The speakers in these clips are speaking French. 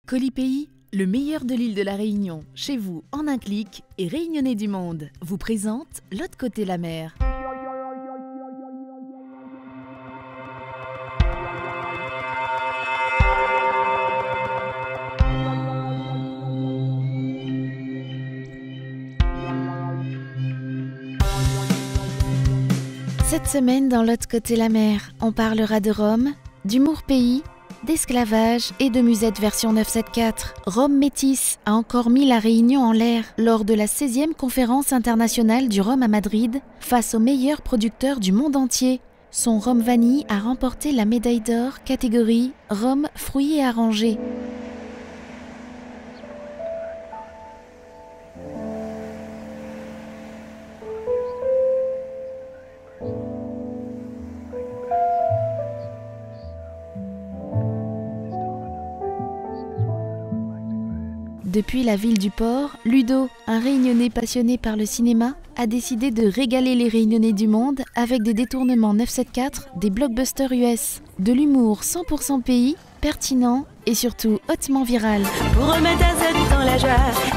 Colipaís, le meilleur de l'île de la Réunion, chez vous en un clic et Réunionnais du monde, vous présente L'autre côté la mer. Cette semaine, dans L'autre côté la mer, on parlera de Rome, d'humour pays, d'esclavage et de musette version 974. Rome métis a encore mis la Réunion en l'air lors de la 16e conférence internationale du rhum à Madrid face aux meilleurs producteurs du monde entier. Son rhum vanille a remporté la médaille d'or catégorie rhum fruits et arrangés. Depuis la ville du port, Ludo, un Réunionnais passionné par le cinéma, a décidé de régaler les Réunionnais du monde avec des détournements 974, des blockbusters US, de l'humour 100% pays, pertinent et surtout hautement viral. Pour remettre à Z dans la joie,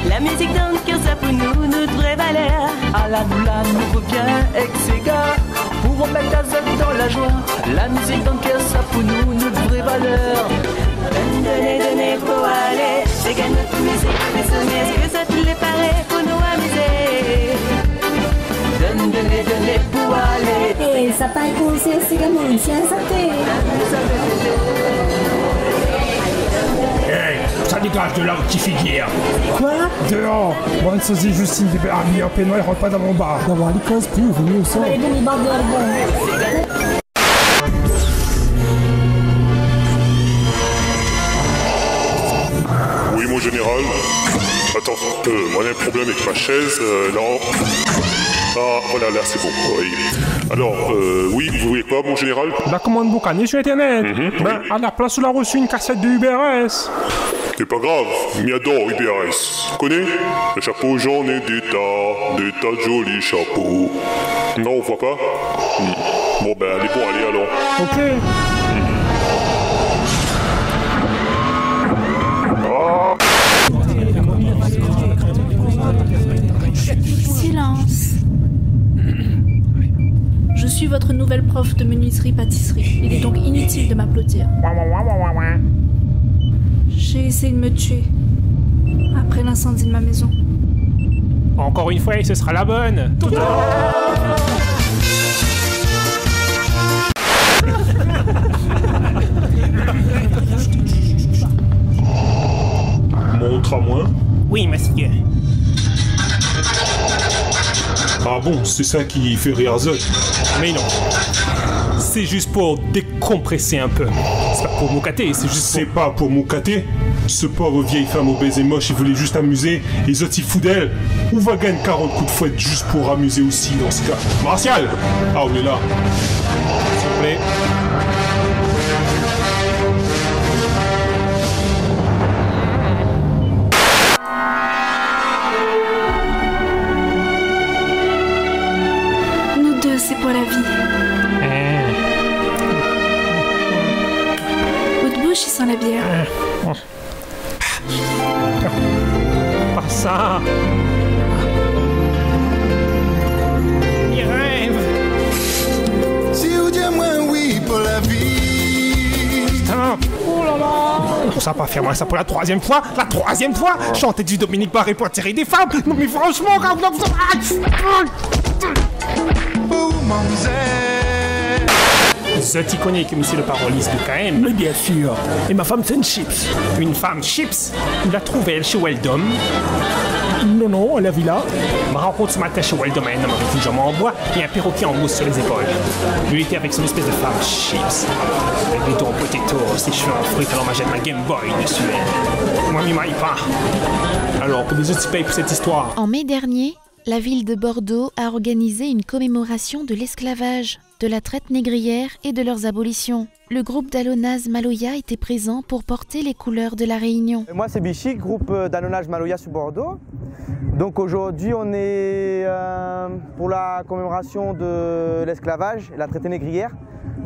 la musique dans le cœur, ça pour nous, notre vraie valeur. À la doula, nous revient ex-éga. Pour remettre à Z dans la joie, la musique dans le cœur, ça pour nous, notre vraie valeur. Donnez pour aller, c'est qu'à notre musique, mais est-ce que ça te les paraît pour nous amuser? Donnez pour aller. Et ça paille pour aussi comme un chien santé. Hey, ça dégage de là, petit figuière. Quoi? Dehors. Bonne sosie Justine bébé Army en peignoir, rentre pas dans mon bar. Non, allez, cause plus, vous mieux ça. Allez, donnez barre de bon. Oui, mon général. Attends, moi j'ai un problème avec ma chaise, non. Ah, voilà, là, c'est bon, oui. Alors, oui, vous voulez quoi, mon général? La commande boucanée sur Internet. À la place où l'a reçu une cassette de UBRS. C'est pas grave, m'y adore UBRS. Connais? Le chapeau jaune et des tas de jolis chapeaux. Non, on voit pas? Bon, ben, allez, alors. Ok. Silence. Je suis votre nouvelle prof de menuiserie-pâtisserie. Il est donc inutile de m'applaudir. J'ai essayé de me tuer après l'incendie de ma maison. Encore une fois, et ce sera la bonne. Montre à moi. Oui, monsieur. Ah bon, c'est ça qui fait rire Zot. Mais non. C'est juste pour décompresser un peu. C'est pas pour moucater, c'est juste C'est pas pour moucater. Ce pauvre vieille femme obèse et moche, il voulait juste amuser. Et Zot, il fout d'elle. On va gagner 40 coups de fouette juste pour amuser aussi dans ce cas. Martial! Ah, on est là. S'il vous plaît. C'est pour la vie. Votre bouche, il sent la bière. Pas ça. Mes rêves. Si vous dites moi oui pour la vie. Putain. Oh là là. Ça pas faire moi ça pour la troisième fois. La troisième fois. Chanter du Dominique Barré pour attirer des femmes. Non mais franchement, quand Zot iconique, monsieur le paroliste de KM. Mais bien sûr. Et ma femme, c'est une chips. Une femme chips. Où la trouve-elle chez Weldom? Non, à la villa. Me rencontre ce matin chez Weldom un homme avec une jambe en bois et un perroquet en mousse sur les épaules. Lui était avec son espèce de femme chips. Avec des dos en potato, ses cheveux en fruits, alors ma Game Boy dessus elle. Moi, m'y maille pas. Alors, que les autres payent pour cette histoire. En mai dernier, la ville de Bordeaux a organisé une commémoration de l'esclavage, de la traite négrière et de leurs abolitions. Le groupe d'Alonaz Maloya était présent pour porter les couleurs de la Réunion. Moi c'est Bichi, groupe d'Alonaz Maloya sur Bordeaux. Donc aujourd'hui on est pour la commémoration de l'esclavage et la traite négrière.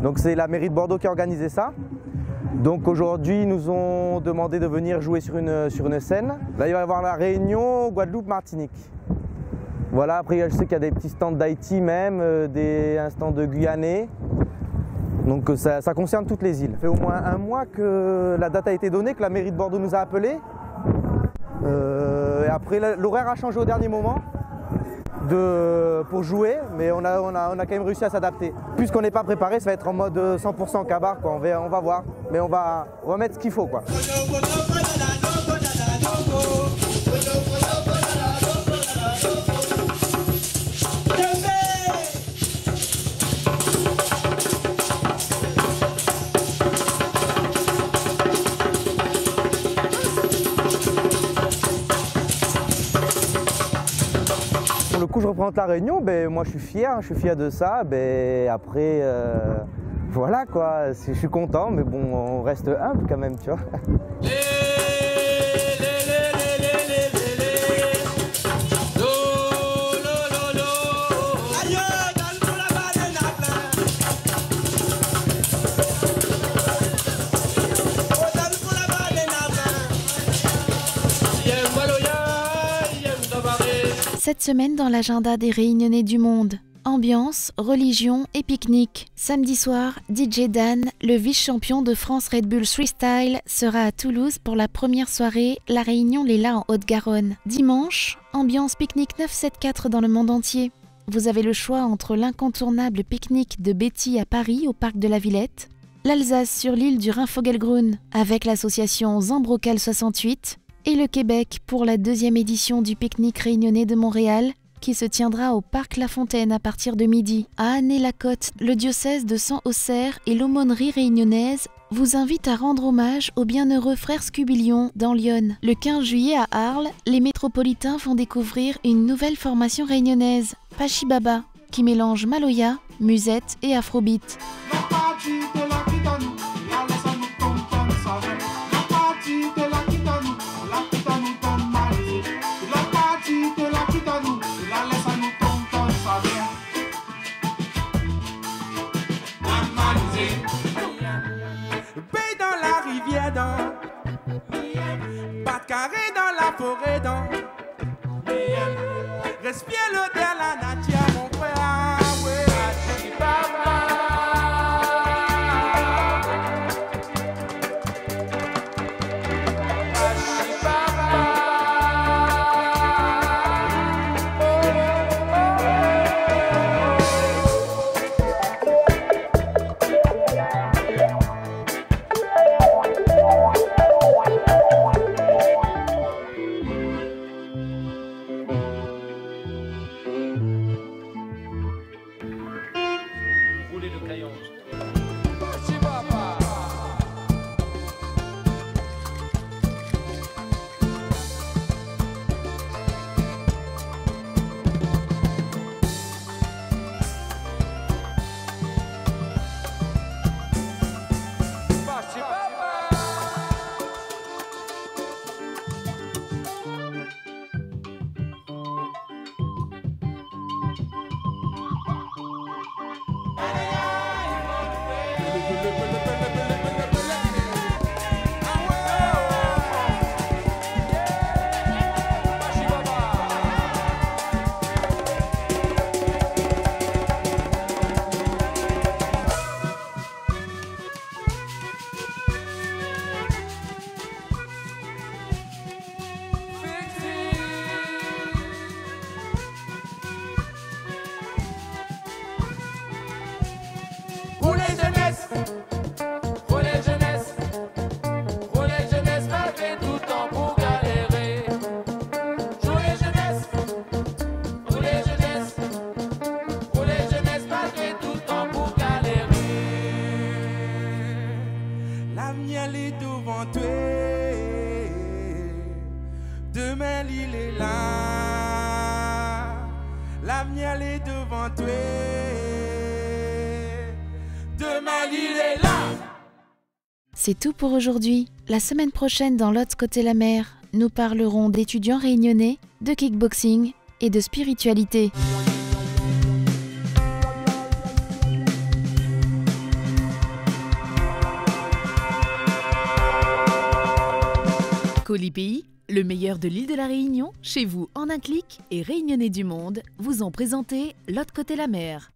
Donc c'est la mairie de Bordeaux qui a organisé ça. Donc aujourd'hui, ils nous ont demandé de venir jouer sur une scène. Là, il va y avoir la Réunion, Guadeloupe, Martinique. Voilà, après je sais qu'il y a des petits stands d'Haïti même, un stand de Guyanais. Donc ça concerne toutes les îles. Ça fait au moins un mois que la date a été donnée, que la mairie de Bordeaux nous a appelés. Et après, l'horaire a changé au dernier moment pour jouer, mais on a quand même réussi à s'adapter. Puisqu'on n'est pas préparé, ça va être en mode 100% cabaret, quoi. On va voir, mais on va mettre ce qu'il faut, quoi. Pour le coup, je représente la Réunion, moi je suis fier de ça. Après, voilà quoi, je suis content, mais bon, on reste humble quand même, tu vois. Cette semaine dans l'agenda des Réunionnais du monde. Ambiance, religion et pique-nique. Samedi soir, DJ Dan, le vice-champion de France Red Bull Freestyle, sera à Toulouse pour la première soirée La Réunion Léla en Haute-Garonne. Dimanche, ambiance pique-nique 974 dans le monde entier. Vous avez le choix entre l'incontournable pique-nique de Betty à Paris au parc de la Villette, l'Alsace sur l'île du Rhin-Fogelgrün avec l'association Zambrocal 68, et le Québec pour la 2e édition du pique-nique réunionnais de Montréal qui se tiendra au Parc La Fontaine à partir de midi. À Année-la-Côte, le diocèse de Saint-Auxerre et l'aumônerie réunionnaise vous invitent à rendre hommage aux bienheureux frères Scubilion dans l'Yonne. Le 15 juillet à Arles, les métropolitains vont découvrir une nouvelle formation réunionnaise, Pachibaba, qui mélange maloya, musette et afrobeat. Pas de carré dans la forêt, respire l'odeur de la nature, mon frère. Demain l'île est là, l'avenir est devant toi. Demain l'île est là. C'est tout pour aujourd'hui. La semaine prochaine dans l'autre côté la mer, nous parlerons d'étudiants réunionnais, de kickboxing et de spiritualité. Colipi, le meilleur de l'île de la Réunion, chez vous en un clic, et Réunionnais du monde vous ont présenté L'autre côté la mer.